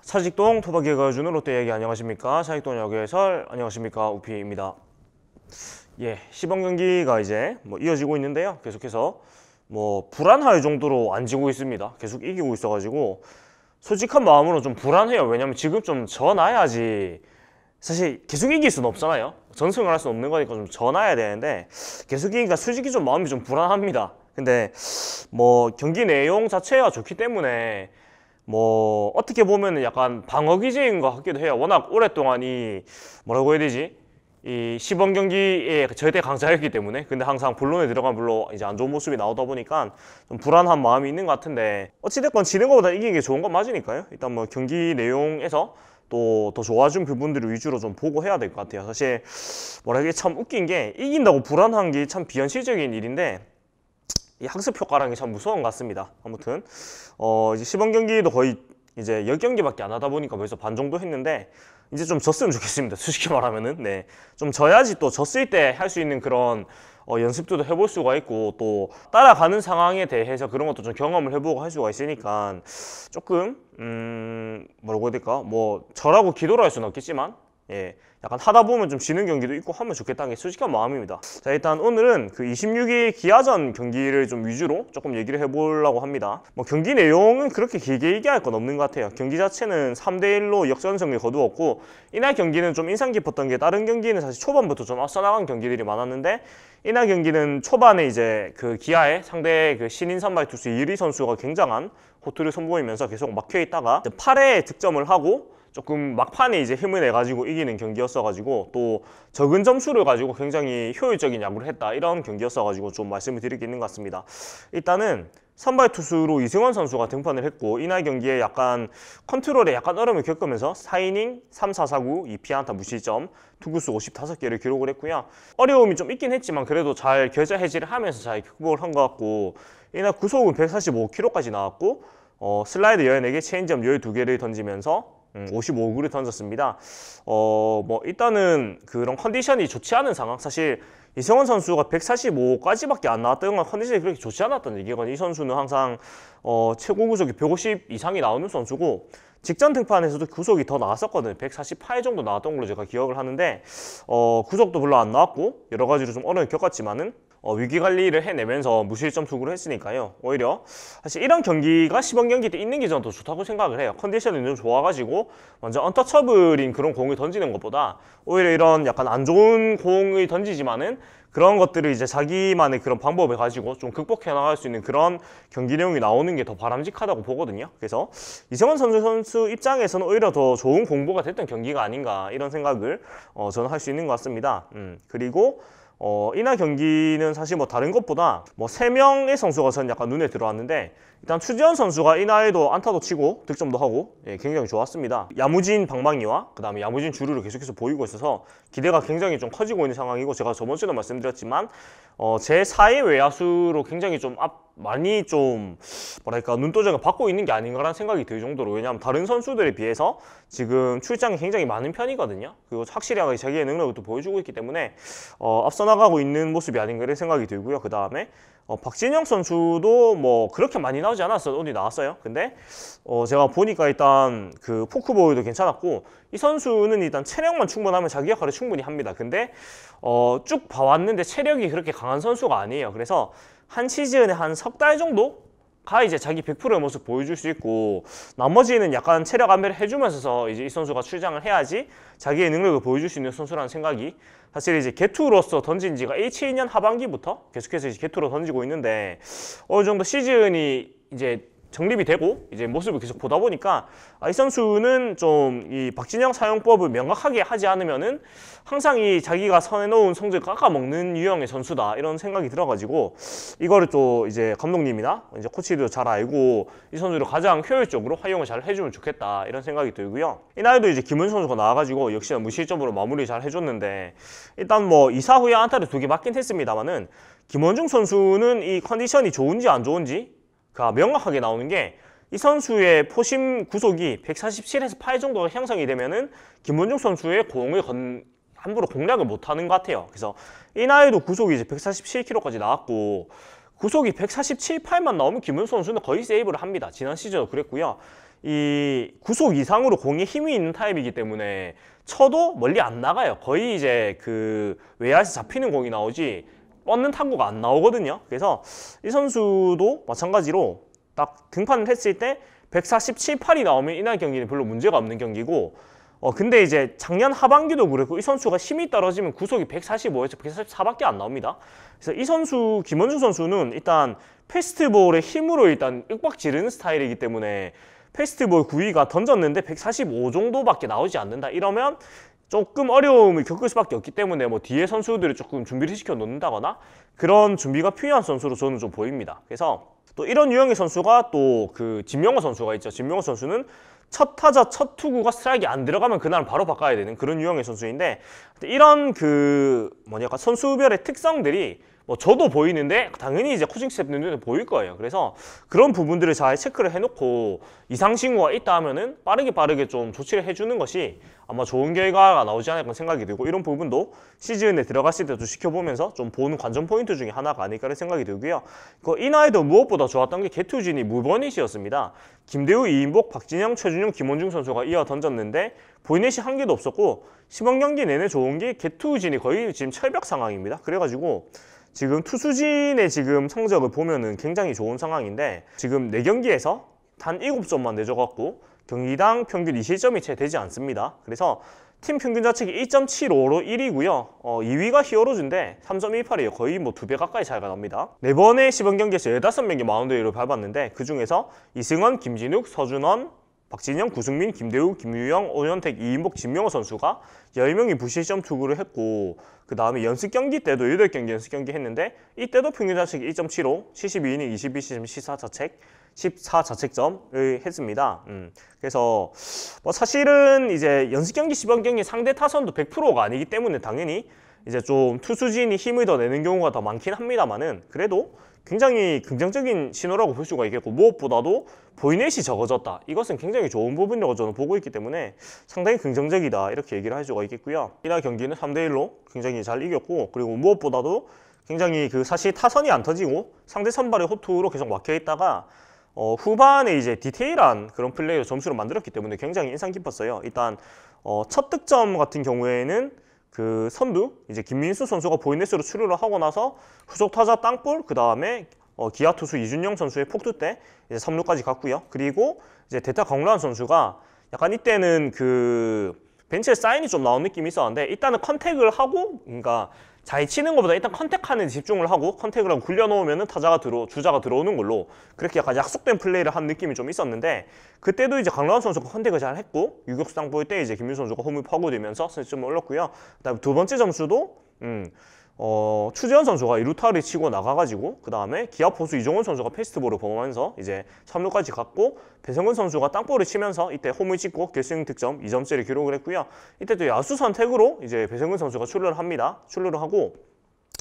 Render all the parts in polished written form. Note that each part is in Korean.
차직동 토박이가 주는 롯데 이야기 안녕하십니까. 차직동 야구 해설 안녕하십니까. 우피입니다. 예, 시범 경기가 이제 이어지고 있는데요. 계속해서 불안할 정도로 안 지고 있습니다. 계속 이기고 있어가지고 솔직한 마음으로 좀 불안해요. 왜냐면 지금 좀 져놔야지. 사실 계속 이길 수는 없잖아요. 전승을 할 수는 없는 거니까 좀 져놔야 되는데 계속 이기니까 솔직히 좀 마음이 좀 불안합니다. 근데 경기 내용 자체가 좋기 때문에 어떻게 보면은 약간 방어 기제인 것 같기도 해요. 워낙 오랫동안 뭐라고 해야 되지? 이 시범 경기에 절대 강자였기 때문에. 근데 항상 본론에 들어간 물로 이제 안 좋은 모습이 나오다 보니까 좀 불안한 마음이 있는 것 같은데, 어찌됐건 지는 것보다 이기는 게 좋은 건 맞으니까요. 일단 경기 내용에서 또 더 좋아진 부분들을 위주로 좀 보고 해야 될 것 같아요. 사실 뭐라 참 웃긴 게, 이긴다고 불안한 게 참 비현실적인 일인데 이 학습 효과라는 게 참 무서운 것 같습니다. 아무튼 이제 시범 경기도 거의 이제 10경기밖에 안 하다 보니까 벌써 반 정도 했는데, 이제 좀 졌으면 좋겠습니다. 솔직히 말하면은. 네, 좀 져야지 또 졌을 때 할 수 있는 그런 연습도 해볼 수가 있고, 또 따라가는 상황에 대해서 그런 것도 좀 경험을 해보고 할 수가 있으니까 조금 뭐라고 해야 될까? 저라고 기도를 할 수는 없겠지만, 예, 약간 하다 보면 좀 지는 경기도 있고 하면 좋겠다는 게 솔직한 마음입니다. 자, 일단 오늘은 그 26일 기아전 경기를 좀 위주로 조금 얘기를 해보려고 합니다. 경기 내용은 그렇게 길게 얘기할 건 없는 것 같아요. 경기 자체는 3대1로 역전승을 거두었고, 이날 경기는 좀 인상 깊었던 게, 다른 경기는 사실 초반부터 좀 앞서 나간 경기들이 많았는데, 이날 경기는 초반에 이제 그 기아의 상대 그 신인 선발 투수 이리 선수가 굉장한 호투를 선보이면서 계속 막혀 있다가 8회에 득점을 하고 조금 막판에 이제 힘을 내가지고 이기는 경기였어가지고, 또 적은 점수를 가지고 굉장히 효율적인 야구를 했다, 이런 경기였어가지고 좀 말씀을 드릴 게 있는 것 같습니다. 일단은 선발 투수로 이승원 선수가 등판을 했고, 이날 경기에 약간 컨트롤에 약간 어려움을 겪으면서 4이닝 3, 4, 4구 2피안타 무실점, 투구수 55개를 기록을 했고요. 어려움이 좀 있긴 했지만 그래도 잘 결자 해지를 하면서 잘 극복을 한 것 같고, 이날 구속은 145km까지 나왔고, 슬라이드 14개, 체인지업 12개를 던지면서 55구를 던졌습니다. 일단은 그런 컨디션이 좋지 않은 상황, 사실 이승원 선수가 145까지밖에 안 나왔던 건 컨디션이 그렇게 좋지 않았던 얘기거든요. 이 선수는 항상 최고 구속이 150 이상이 나오는 선수고, 직전 등판에서도 구속이 더 나왔었거든요. 148 정도 나왔던 걸로 제가 기억을 하는데, 구속도 별로 안 나왔고 여러 가지로 좀 어려움을 겪었지만은 위기 관리를 해내면서 무실점 투구를 했으니까요. 오히려 사실 이런 경기가 시범 경기 때 있는 게 저는 더 좋다고 생각을 해요. 컨디션이 좀 좋아가지고 완전 언터처블인 그런 공을 던지는 것보다 오히려 이런 약간 안 좋은 공을 던지지만은 그런 것들을 이제 자기만의 그런 방법을 가지고 좀 극복해 나갈 수 있는 그런 경기 내용이 나오는 게 더 바람직하다고 보거든요. 그래서 이승원 선수 입장에서는 오히려 더 좋은 공부가 됐던 경기가 아닌가, 이런 생각을 저는 할 수 있는 것 같습니다. 그리고 이날 경기는 사실 다른 것보다 3명의 선수가 전 약간 눈에 들어왔는데, 일단 추지현 선수가 이날에도 안타도 치고 득점도 하고, 예, 굉장히 좋았습니다. 야무진 방망이와 그 다음에 야무진 주루를 계속해서 보이고 있어서 기대가 굉장히 좀 커지고 있는 상황이고, 제가 저번 주에도 말씀드렸지만 제 4의 외야수로 굉장히 좀 많이 좀 뭐랄까 눈도장을 받고 있는 게 아닌가라는 생각이 들 정도로, 왜냐하면 다른 선수들에 비해서 지금 출장이 굉장히 많은 편이거든요. 그리고 확실하게 자기의 능력을 또 보여주고 있기 때문에 앞서 나가고 있는 모습이 아닌가 이런 생각이 들고요. 그 다음에 박진영 선수도 그렇게 많이 나오지 않았어요. 오늘 나왔어요. 근데 제가 보니까 일단 그 포크볼도 괜찮았고, 이 선수는 일단 체력만 충분하면 자기 역할을 충분히 합니다. 근데 쭉 봐왔는데 체력이 그렇게 강한 선수가 아니에요. 그래서 한 시즌에 한 석 달 정도가 이제 자기 100%의 모습 보여줄 수 있고, 나머지는 약간 체력 안배를 해주면서 이제 이 선수가 출장을 해야지 자기의 능력을 보여줄 수 있는 선수라는 생각이, 사실 이제 개투로서 던진 지가 2022년 하반기부터 계속해서 이제 개투로 던지고 있는데, 어느 정도 시즌이 이제 정립이 되고 이제 모습을 계속 보다 보니까 이 선수는 좀 이 박진영 사용법을 명확하게 하지 않으면은 항상 이 자기가 선해놓은 성적을 깎아먹는 유형의 선수다, 이런 생각이 들어가지고, 이거를 또 이제 감독님이나 이제 코치도 잘 알고 이 선수를 가장 효율적으로 활용을 잘 해주면 좋겠다, 이런 생각이 들고요. 이날도 이제 김은 선수가 나와가지고 역시나 무실점으로 마무리 잘 해줬는데, 일단 2사 후에 안타를 2개 맞긴 했습니다만은, 김원중 선수는 이 컨디션이 좋은지 안 좋은지 명확하게 나오는 게, 이 선수의 포심 구속이 147에서 8 정도가 형성이 되면은 김원중 선수의 공을 함부로 공략을 못하는 것 같아요. 그래서 이날에도 구속이 이제 147km까지 나왔고, 구속이 147, 8만 나오면 김은수 선수는 거의 세이브를 합니다. 지난 시즌도 그랬고요. 이 구속 이상으로 공에 힘이 있는 타입이기 때문에 쳐도 멀리 안 나가요. 거의 이제 그 외야에서 잡히는 공이 나오지 뻗는 타구가 안 나오거든요. 그래서 이 선수도 마찬가지로 딱 등판을 했을 때 147, 8이 나오면 이날 경기는 별로 문제가 없는 경기고, 근데 이제 작년 하반기도 그랬고 이 선수가 힘이 떨어지면 구속이 145에서 144밖에 안 나옵니다. 그래서 이 선수, 김원중 선수는 일단 패스트볼의 힘으로 일단 윽박 지르는 스타일이기 때문에 패스트볼 구위가 던졌는데 145 정도밖에 나오지 않는다 이러면 조금 어려움을 겪을 수밖에 없기 때문에 뭐 뒤에 선수들을 조금 준비를 시켜 놓는다거나 그런 준비가 필요한 선수로 저는 좀 보입니다. 그래서 또 이런 유형의 선수가 또 그 진명호 선수가 있죠. 진명호 선수는 첫 타자 첫 투구가 스트라이크가 안 들어가면 그날 바로 바꿔야 되는 그런 유형의 선수인데, 이런 그 뭐냐 선수별의 특성들이 뭐 저도 보이는데 당연히 이제 코칭 스태프는 눈에 보일 거예요. 그래서 그런 부분들을 잘 체크를 해놓고 이상 징후가 있다 하면은 빠르게 좀 조치를 해주는 것이 아마 좋은 결과가 나오지 않을까 생각이 들고, 이런 부분도 시즌에 들어갔을 때도 지켜보면서 좀 보는 관전 포인트 중에 하나가 아닐까 생각이 들고요. 이날도 무엇보다 좋았던 게 개투진이 무버닛이었습니다. 김대우, 이인복, 박진영, 최준용, 김원중 선수가 이어 던졌는데 보이넷이 한 개도 없었고 시범 경기 내내 좋은 게 개투진이 거의 지금 철벽 상황입니다. 그래가지고 지금 투수진의 지금 성적을 보면은 굉장히 좋은 상황인데, 지금 4경기에서 단 7점만 내줘갖고 경기당 평균 2실점이 채 되지 않습니다. 그래서 팀 평균 자책이 1.75로 1위고요. 2위가 히어로즈인데 3.18이에요. 거의 뭐 2배 가까이 차이가 납니다. 4번의 시범 경기에서 15명이 마운드 위로 밟았는데 그 중에서 이승원, 김진욱, 서준원, 박진영, 구승민, 김대우, 김유영, 오현택, 이인복, 진명호 선수가 10명이 부실점 투구를 했고, 그 다음에 연습 경기 때도 8경기 연습 경기 했는데 이때도 평균 자책이 1.75, 72이닝 22시즌 14자책점을 했습니다. 그래서 뭐 사실은 이제 연습 경기, 시범 경기 상대 타선도 100%가 아니기 때문에 당연히 이제 좀 투수진이 힘을 더 내는 경우가 더 많긴 합니다만은, 그래도 굉장히 긍정적인 신호라고 볼 수가 있겠고, 무엇보다도 보이넷이 적어졌다. 이것은 굉장히 좋은 부분이라고 저는 보고 있기 때문에 상당히 긍정적이다 이렇게 얘기를 할 수가 있겠고요. 이날 경기는 3대1로 굉장히 잘 이겼고, 그리고 무엇보다도 굉장히 그 사실 타선이 안 터지고 상대 선발의 호투로 계속 막혀있다가 후반에 이제 디테일한 그런 플레이로 점수를 만들었기 때문에 굉장히 인상 깊었어요. 일단 첫 득점 같은 경우에는 그 선두 이제 김민수 선수가 보이넷으로 출루를 하고 나서 후속 타자 땅볼, 그 다음에 기아 투수 이준영 선수의 폭투 때 이제 3루까지 갔고요. 그리고 이제 대타 강로한 선수가 약간 이때는 그 벤치에 사인이 좀 나온 느낌이 있었는데, 일단은 컨택을 하고, 그러니까 잘 치는 것보다 일단 컨택하는 데 집중을 하고 컨택을 하고 굴려놓으면은 주자가 들어오는 걸로 그렇게 약간 약속된 플레이를 한 느낌이 좀 있었는데, 그때도 이제 강라원 선수가 컨택을 잘 했고 유격수 땅볼 때 이제 김민수 선수가 홈을 파고들면서 선취점을 올렸고요. 그다음에 두 번째 점수도 추재현 선수가 2루타를 치고 나가가지고 그 다음에 기아 포수 이종원 선수가 패스트볼을 범하면서 이제 3루까지 갔고, 배성근 선수가 땅볼을 치면서 이때 홈을 찍고 결승 득점 2점째를 기록을 했고요. 이때 또 야수 선택으로 이제 배성근 선수가 출루를 합니다. 출루를 하고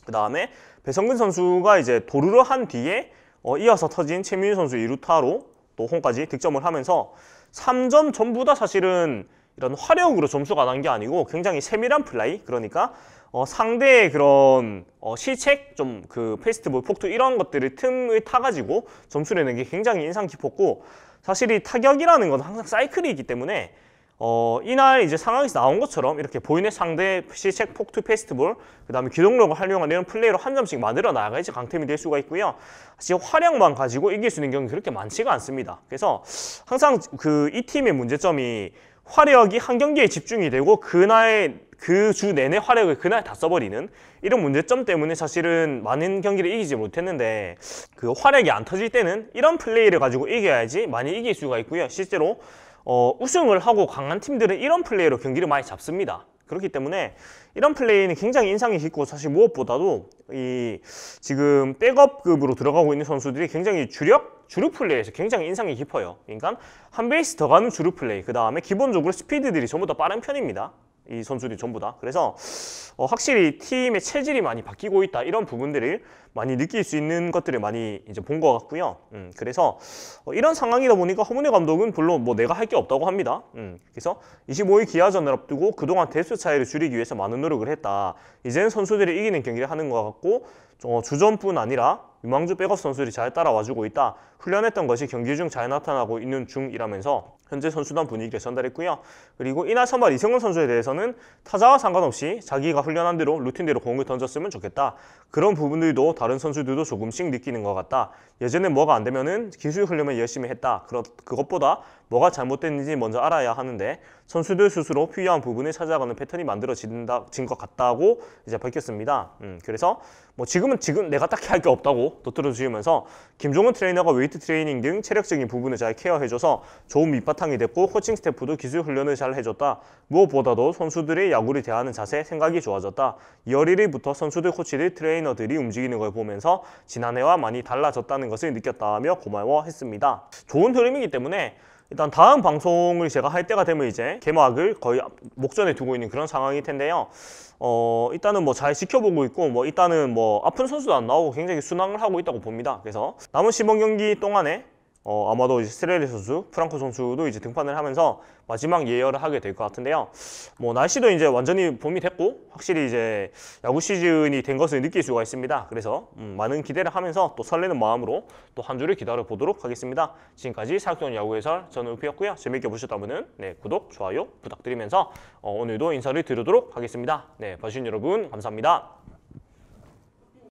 그 다음에 배성근 선수가 이제 도루를 한 뒤에 이어서 터진 최민우 선수 2루타로 또 홈까지 득점을 하면서 3점 전부 다 사실은 이런 화력으로 점수가 난 게 아니고 굉장히 세밀한 플레이, 그러니까 상대의 그런 실책, 좀 그 페스티벌 폭투 이런 것들을 틈을 타가지고 점수를 내는 게 굉장히 인상 깊었고, 사실 이 타격이라는 건 항상 사이클이기 때문에 이날 이제 상황에서 나온 것처럼 이렇게 보이는 상대 실책, 폭투, 페스티벌, 그 다음에 기동력을 활용한 이런 플레이로 한 점씩 만들어 나가야지 강팀이 될 수가 있고요. 사실 활약만 가지고 이길 수 있는 경우는 그렇게 많지가 않습니다. 그래서 항상 그 이 팀의 문제점이 화력이 한 경기에 집중이 되고 그날 그 주 내내 화력을 그날 다 써버리는 이런 문제점 때문에 사실은 많은 경기를 이기지 못했는데, 그 화력이 안 터질 때는 이런 플레이를 가지고 이겨야지 많이 이길 수가 있고요. 실제로 우승을 하고 강한 팀들은 이런 플레이로 경기를 많이 잡습니다. 그렇기 때문에 이런 플레이는 굉장히 인상이 깊고, 사실 무엇보다도 이 지금 백업급으로 들어가고 있는 선수들이 굉장히 주류 플레이에서 굉장히 인상이 깊어요. 그러니까 한 베이스 더 가는 주류 플레이, 그 다음에 기본적으로 스피드들이 전부 다 빠른 편입니다. 이 선수들이 전부 다. 그래서 확실히 팀의 체질이 많이 바뀌고 있다, 이런 부분들을 많이 느낄 수 있는 것들을 많이 이제 본 것 같고요. 그래서 이런 상황이다 보니까 허문회 감독은 별로 뭐 내가 할 게 없다고 합니다. 그래서 25일 기아전을 앞두고 그동안 대수 차이를 줄이기 위해서 많은 노력을 했다. 이제는 선수들이 이기는 경기를 하는 것 같고, 주전뿐 아니라 유망주 백업 선수들이 잘 따라와주고 있다. 훈련했던 것이 경기 중 잘 나타나고 있는 중이라면서 현재 선수단 분위기를 전달했고요. 그리고 이날 선발 이승훈 선수에 대해서는 타자와 상관없이 자기가 훈련한 대로 루틴대로 공을 던졌으면 좋겠다. 그런 부분들도 다른 선수들도 조금씩 느끼는 것 같다. 예전에 뭐가 안 되면은 기술 훈련을 열심히 했다. 그것보다 뭐가 잘못됐는지 먼저 알아야 하는데 선수들 스스로 필요한 부분을 찾아가는 패턴이 만들어진 것 같다고 이제 밝혔습니다. 그래서 뭐 지금 내가 딱히 할 게 없다고 덧들어 주시면서 김종훈 트레이너가 웨이트 트레이닝 등 체력적인 부분을 잘 케어해줘서 좋은 밑바탕이 됐고 코칭 스태프도 기술 훈련을 잘 해줬다. 무엇보다도 선수들의 야구를 대하는 자세, 생각이 좋아졌다. 2월 1일부터 선수들, 코치들, 트레이너들이 움직이는 걸 보면서 지난해와 많이 달라졌다는 것을 느꼈다며 고마워했습니다. 좋은 흐름이기 때문에 일단 다음 방송을 제가 할 때가 되면 이제 개막을 거의 목전에 두고 있는 그런 상황일 텐데요. 일단은 뭐 잘 지켜보고 있고 일단은 아픈 선수도 안 나오고 굉장히 순항을 하고 있다고 봅니다. 그래서 남은 시범 경기 동안에 아마도 이제 스트레리 선수, 프랑코 선수도 이제 등판을 하면서 마지막 예열을 하게 될 것 같은데요. 날씨도 이제 완전히 봄이 됐고 확실히 이제 야구 시즌이 된 것을 느낄 수가 있습니다. 그래서 많은 기대를 하면서 또 설레는 마음으로 또 한 주를 기다려 보도록 하겠습니다. 지금까지 사육동 야구 해설 저는 우피였고요. 재밌게 보셨다면 구독, 좋아요 부탁드리면서 오늘도 인사를 드리도록 하겠습니다. 봐주신 여러분 감사합니다.